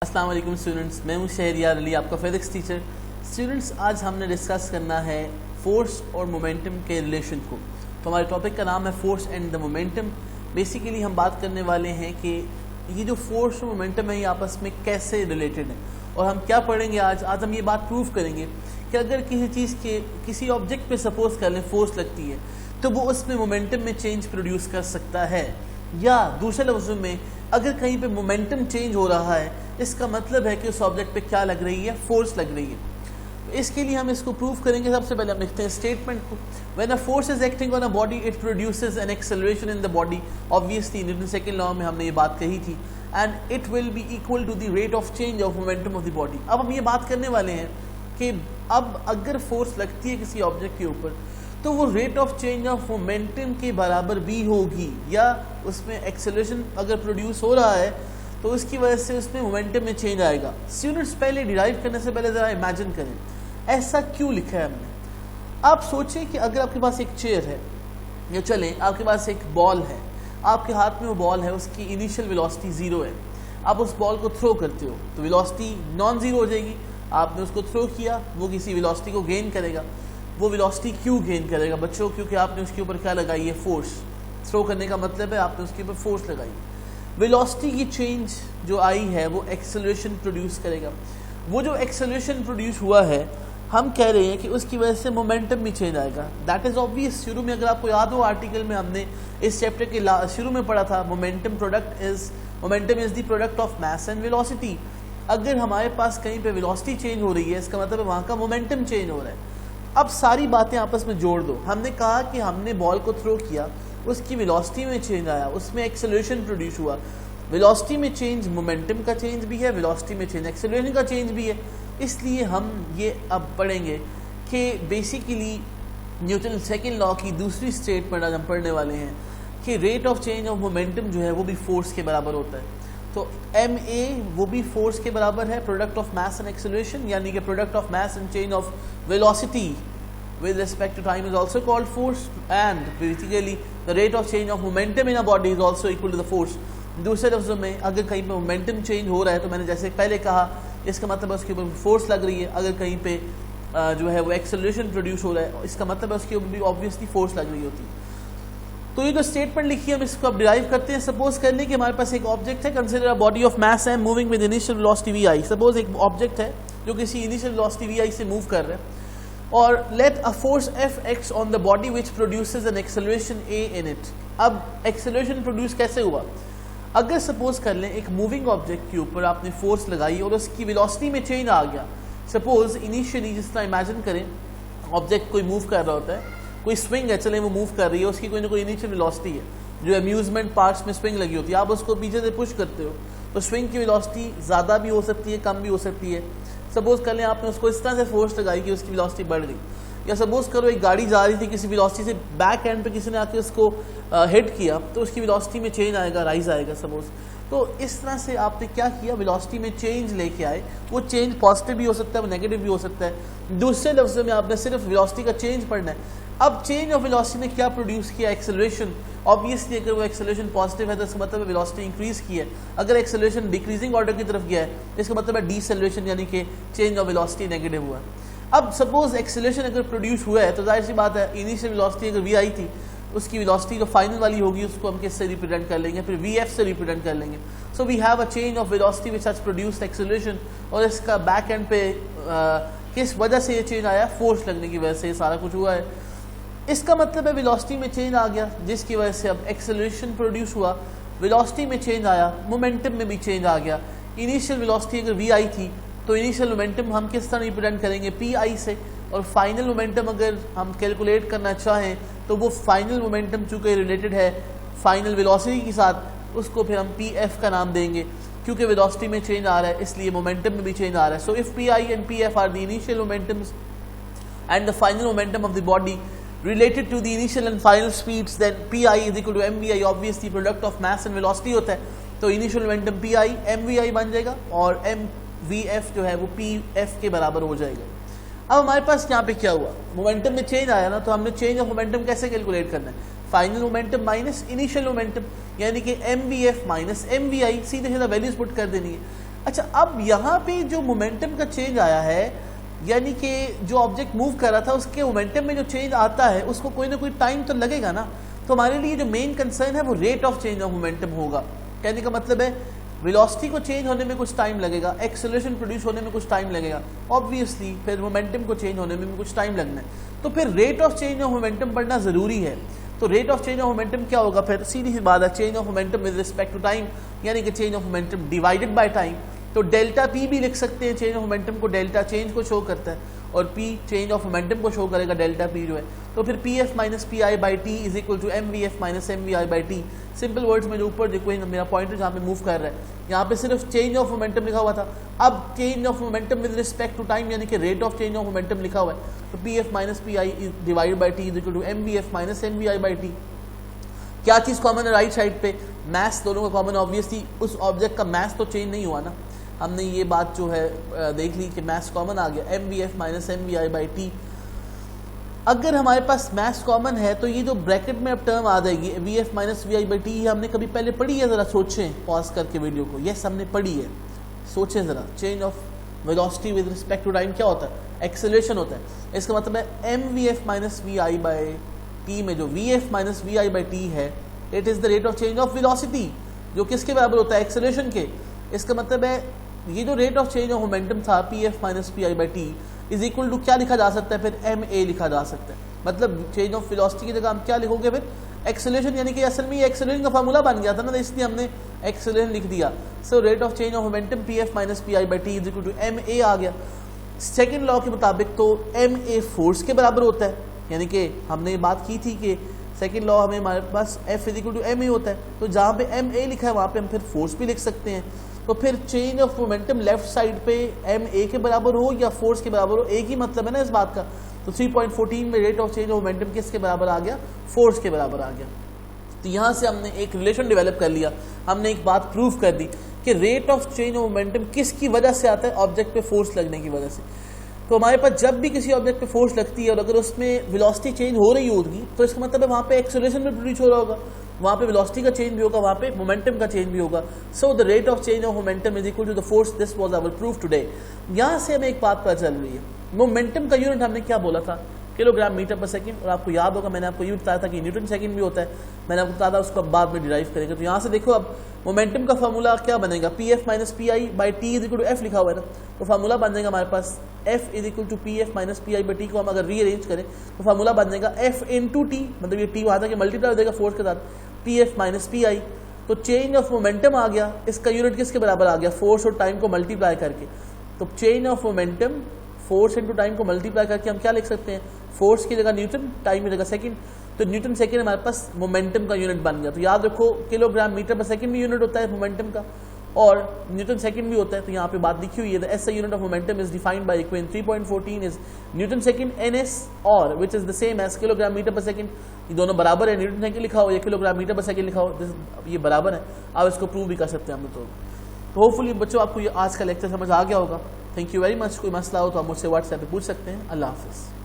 अस्सलाम वालेकुम स्टूडेंट्स, मैं हूं शहरियार अली, आपका फिजिक्स टीचर। स्टूडेंट्स, आज हमने डिस्कस करना है फोर्स और मोमेंटम के रिलेशन को। तो हमारे टॉपिक का नाम है force and the momentum. Basically हम बात करने वाले हैं कि ये जो फोर्स और मोमेंटम है ये आपस में कैसे रिलेटेड है, और हम क्या पढ़ेंगे आज हम ये बात प्रूव करेंगे कि अगर किसी चीज़ के किसी ऑब्जेक्ट पे सपोज कर लें फोर्स लगती है तो वो उसमें मोमेंटम में चेंज प्रोड्यूस कर सकता है, या दूसरे लफ्ज़ों में अगर कहीं पे मोमेंटम चेंज हो रहा है इसका मतलब है कि उस ऑब्जेक्ट पे क्या लग रही है, फोर्स लग रही है। तो इसके लिए हम इसको प्रूव करेंगे। सबसे पहले हम लिखते हैं स्टेटमेंट को। When a force is acting on a body it produces an acceleration in the body. Obviously Newton second law में हमने ये बात कही थी, and it will be equal to the rate of change of momentum of the body. अब हम ये बात करने वाले हैं कि अब अगर फोर्स लगती है किसी ऑब्जेक्ट के ऊपर तो वो rate of change of momentum के बराबर भी होगी, या उसमें एक्सेलरेशन अगर प्रोड्यूस हो रहा है तो उसकी वजह से उसमें मोमेंटम में चेंज आएगा। स्टूडेंट्स, पहले डिराइव करने से पहले ज़रा इमेजिन करें ऐसा क्यों लिखा है हमने। आप सोचें कि अगर आपके पास एक चेयर है, या चलें आपके पास एक बॉल है, आपके हाथ में वो बॉल है, उसकी इनिशियल वेलोसिटी 0 है। आप उस बॉल को थ्रो करते हो तो वेलोसिटी नॉन ज़ीरो हो जाएगी। आपने उसको थ्रो किया, वो किसी वेलोसिटी को गेन करेगा। वो वेलोसिटी क्यों गेन करेगा बच्चों? क्योंकि आपने उसके ऊपर क्या लगाई है, फोर्स। थ्रो करने का मतलब है आपने उसके ऊपर फोर्स लगाई। वेलोसिटी की चेंज जो आई है वो एक्सेलरेशन प्रोड्यूस करेगा। वो जो एक्सेलरेशन प्रोड्यूस हुआ है हम कह रहे हैं कि उसकी वजह से मोमेंटम भी चेंज आएगा। That is obvious. शुरू में अगर आपको याद हो आर्टिकल में हमने इस चैप्टर के शुरू में पढ़ा था momentum is the product of mass and velocity. अगर हमारे पास कहीं पे वेलोसिटी चेंज हो रही है इसका मतलब है वहाँ का मोमेंटम चेंज हो रहा है। अब सारी बातें आपस में जोड़ दो। हमने कहा कि हमने बॉल को थ्रो किया, उसकी वेलोसिटी में चेंज आया, उसमें एक्सेलरेशन प्रोड्यूस हुआ। वेलोसिटी में चेंज मोमेंटम का चेंज भी है, वेलोसिटी में चेंज एक्सेलरेशन का चेंज भी है। इसलिए हम ये अब पढ़ेंगे कि बेसिकली न्यूटन सेकंड लॉ की दूसरी स्टेटमेंट आज हम पढ़ने वाले हैं कि rate of change of momentum जो है वो भी फोर्स के बराबर होता है। तो ma वो भी फोर्स के बराबर है, product of mass and acceleration, यानी कि product of mass and change of velocity with respect to time is also called force, and basically the rate of change of momentum in a body is also equal to the force. दूसरे लफ्ज़ों में अगर कहीं पे momentum change हो रहा है तो मैंने जैसे पहले कहा इसका मतलब है उसके ऊपर फोर्स लग रही है। अगर कहीं पे जो है वो एक्सेलरेशन प्रोड्यूस हो रहा है इसका मतलब है उसके ऊपर भी ऑब्वियसली फोर्स लग रही होती है। तो ये जो स्टेटमेंट लिखी है हम इसको अब डिराइव करते हैं। सपोज कर लें कि हमारे पास एक ऑब्जेक्ट है, consider a body of mass है moving with initial velocity vi। Suppose एक ऑब्जेक्ट है जो किसी इनिशियल वेलोसिटी vi से मूव कर रहा है, और let a force Fx on the body which produces an acceleration a in it। अब acceleration प्रोड्यूस कैसे हुआ? अगर सपोज कर लें एक मूविंग ऑब्जेक्ट के ऊपर आपने फोर्स लगाई और उसकी वेलोसिटी में चेंज आ गया। सपोज इनिशियली जिस तरह इमेजिन करें ऑब्जेक्ट कोई मूव कर रहा होता है, कोई स्विंग है, चले वो मूव कर रही है, उसकी कोई ना कोई इनिशियल वेलोसिटी है, जो अम्यूजमेंट पार्क्स में स्विंग लगी होती है, आप उसको पीछे से पुश करते हो तो स्विंग की वेलोसिटी ज़्यादा भी हो सकती है, कम भी हो सकती है। सपोज कर लें आपने उसको इस तरह से फोर्स लगाई कि उसकी वेलोसिटी बढ़ गई, या सपोज करो एक गाड़ी जा रही थी किसी वेलोसिटी से, बैक एंड पे किसी ने आके उसको हिट किया तो उसकी वेलोसिटी में चेंज आएगा, राइज आएगा सपोज। तो इस तरह से आपने क्या किया, वेलोसिटी में चेंज लेके आए। वो चेंज पॉजिटिव भी हो सकता है, वो नेगेटिव भी हो सकता है। दूसरे लफ्ज़ों में आपने सिर्फ वेलोसिटी का चेंज पढ़ना है। अब चेंज ऑफ वेलोसिटी ने क्या प्रोड्यूस किया, एक्सेलरेशन। ऑब्वियसली अगर वो एक्सेलरेशन पॉजिटिव है तो इसका मतलब है वेलोसिटी इंक्रीज की है। अगर एक्सेलरेशन डिक्रीजिंग ऑर्डर की तरफ गया है इसका मतलब है डीसेलरेशन, यानी कि चेंज ऑफ वेलोसिटी नेगेटिव हुआ। अब सपोज एक्सेलरेशन अगर प्रोड्यूस हुआ है तो जाहिर सी बात है इनिशियल वेलोसिटी अगर vi थी उसकी वेलोसिटी जो फाइनल वाली होगी उसको हम किससे रिप्रेजेंट कर लेंगे, फिर vf से रिप्रेजेंट कर लेंगे। So we have a change of velocity which has produced acceleration, और इसका बैक एंड पे किस वजह से ये चेंज आया, फोर्स लगने की वजह से ये सारा कुछ हुआ है। इसका मतलब है वेलोसिटी में चेंज आ गया जिसकी वजह से अब एक्सेलरेशन प्रोड्यूस हुआ, वेलोसिटी में चेंज आया, मोमेंटम में भी चेंज आ गया। इनिशियल वेलोसिटी अगर vi थी तो इनिशियल मोमेंटम हम किस तरह रिप्रेजेंट करेंगे, pi से, और फाइनल मोमेंटम अगर हम कैलकुलेट करना चाहें तो वो फाइनल मोमेंटम चूँकि रिलेटेड है फाइनल वेलोसिटी के साथ उसको फिर हम pf का नाम देंगे, क्योंकि वेलोसिटी में चेंज आ रहा है इसलिए मोमेंटम में भी चेंज आ रहा है। So if pi and pf are the initial momentums and the final momentum of the body related to the initial and final speeds, then pi is equal to mvi, obviously product of mass and velocity होता है। तो initial momentum pi mvi बन जाएगा और mvf जो है वो pf के बराबर हो जाएगा। अब हमारे पास यहाँ पे क्या हुआ, मोमेंटम में चेंज आया ना, तो हमने चेंज ऑफ मोमेंटम कैसे कैलकुलेट करना है, final momentum minus initial momentum, यानी कि mvf माइनस mvi, सीधे सीधा वैल्यूज पुट कर देनी है। अच्छा, अब यहाँ पे जो मोमेंटम का चेंज आया है, यानी कि जो ऑब्जेक्ट मूव कर रहा था उसके मोमेंटम में जो चेंज आता है उसको कोई ना कोई टाइम तो लगेगा ना। तो हमारे लिए जो मेन कंसर्न है वो rate of change of momentum होगा। कहने का मतलब है वेलोसिटी को चेंज होने में कुछ टाइम लगेगा, एक्सेलरेशन प्रोड्यूस होने में कुछ टाइम लगेगा, ऑब्वियसली फिर मोमेंटम को चेंज होने में भी कुछ टाइम लगना है। तो फिर rate of change of momentum पढ़ना ज़रूरी है। तो rate of change of momentum क्या होगा, फिर सीधी सी बात है, change of momentum with respect to time, यानी कि change of momentum divided by time. तो डेल्टा पी भी लिख सकते हैं, चेंज ऑफ मोमेंटम को डेल्टा चेंज को शो करता है और पी चेंज ऑफ मोमेंटम को शो करेगा, डेल्टा पी जो है। तो फिर P F minus P I by T is equal to M V F minus M V I by T. Simple words में जो ऊपर देखो मेरा पॉइंटर जहाँ पे मूव कर रहा है, यहाँ पे सिर्फ चेंज ऑफ मोमेंटम लिखा हुआ था, अब change of momentum with respect to time यानी कि rate of change of momentum लिखा हुआ है। तो P F minus P I divided by T is equal to M V F minus M V I by T. क्या चीज़ common है right side पे, मैथ दोनों का कॉमन, ऑब्वियसली उस ऑब्जेक्ट का मैथ तो चेंज नहीं हुआ ना, हमने ये बात जो है देख ली कि मैथ्स कॉमन आ गया, M V F minus M V I by T. अगर हमारे पास मैथ्स कॉमन है तो ये जो ब्रैकेट में अब टर्म आ जाएगी V F minus V I by T, हमने कभी पहले पढ़ी है, ज़रा सोचें पॉज करके वीडियो को, यस हमने पढ़ी है, सोचें ज़रा। Change of velocity with respect to time क्या होता है, एक्सेलरेशन होता है। इसका मतलब है M V F minus V I by T में जो V F minus V I by T है, it is the rate of change of velocity, जो किसके बराबर होता है, एक्सेलरेशन के। इसका मतलब है ये जो rate of change of momentum था P F minus P I by T is equal to क्या लिखा जा सकता है, फिर एम ए लिखा जा सकता है। मतलब चेंज ऑफ वेलोसिटी की जगह हम क्या लिखोगे, फिर एक्सेलरेशन, यानी कि असल में ये एक्सेलरेशन का फार्मूला बन गया था ना, इसलिए हमने एक्सेलरेशन लिख दिया। So rate of change of momentum P F minus P I by T is equal to M A आ गया। सेकेंड लॉ के मुताबिक तो एम ए फोर्स के बराबर होता है, यानी कि हमने ये बात की थी कि सेकेंड लॉ हमें हमारे पास F is equal to M A होता है, तो जहाँ पे एम ए लिखा है वहाँ पे हम फिर फोर्स भी लिख सकते हैं। तो फिर change of momentum left side पे एम ए के बराबर हो या फोर्स के बराबर हो, एक ही मतलब है ना इस बात का। तो 3.14 में rate of change of momentum किसके बराबर आ गया, फोर्स के बराबर आ गया। तो यहाँ से हमने एक रिलेशन डेवलप कर लिया, हमने एक बात प्रूव कर दी कि rate of change of momentum किसकी वजह से आता है, ऑब्जेक्ट पे फोर्स लगने की वजह से। तो हमारे पास जब भी किसी ऑब्जेक्ट पे फोर्स लगती है और अगर उसमें वेलोसिटी चेंज हो रही होगी तो इसका मतलब है वहाँ पे एक्सेलरेशन भी प्रोड्यूस हो रहा होगा, वहाँ पे वेलोसिटी का चेंज भी होगा, वहाँ पे मोमेंटम का चेंज भी होगा। So the rate of change of momentum is equal to the force, this was our proof today. यहाँ से हमें एक बात पता चल रही है, मोमेंटम का यूनिट हमने क्या बोला था, किलोग्राम मीटर पर सेकंड, और आपको याद होगा मैंने आपको ये बताया था कि न्यूटन सेकंड भी होता है, मैंने आपको बताया था, उसको अब बाद में डिराइव करेंगे। तो यहाँ से देखो अब मोमेंटम का फार्मूला क्या बनेगा, P F minus P I by T is equal to F लिखा हुआ है ना, तो फार्मूला बन जाएगा हमारे पास F is equal to P F minus P I by T को हम अगर रीअरेंज करें तो फार्मूला बन जाएगा एफ इन टू टी, मतलब ये टी वहाँ था कि मल्टीप्लाई हो जाएगा फोर्स के साथ, पी एफ माइनस पी आई। तो चेंज ऑफ मोमेंटम आ गया, इसका यूनिट किसके बराबर आ गया, फोर्स और टाइम को मल्टीप्लाई करके। तो change of momentum force into time को मल्टीप्लाई करके हम क्या लिख सकते हैं, फोर्स की जगह न्यूटन, टाइम की जगह सेकंड। तो न्यूटन सेकंड हमारे पास मोमेंटम का यूनिट बन गया। तो याद रखो किलोग्राम मीटर पर सेकंड भी यूनिट होता है मोमेंटम का और न्यूटन सेकंड भी होता है। तो यहाँ पे बात लिखी हुई है, the SI unit of momentum is defined by equation 3.14 is newton second NS और which is the same as kilogram metre per second. ये दोनों बराबर है, न्यूटन सेकंड लिखा हो या किलोग्राम मीटर पर सेकंड लिखा हो, ये बराबर है। आप इसको प्रूव भी कर सकते हैं हम तो होपफुली बच्चों आपको ये आज का लेक्चर समझ आ गया होगा। Thank you very much. कोई मसला हो तो आप मुझसे व्हाट्सएप पे पूछ सकते हैं। अल्लाह हाफिज़।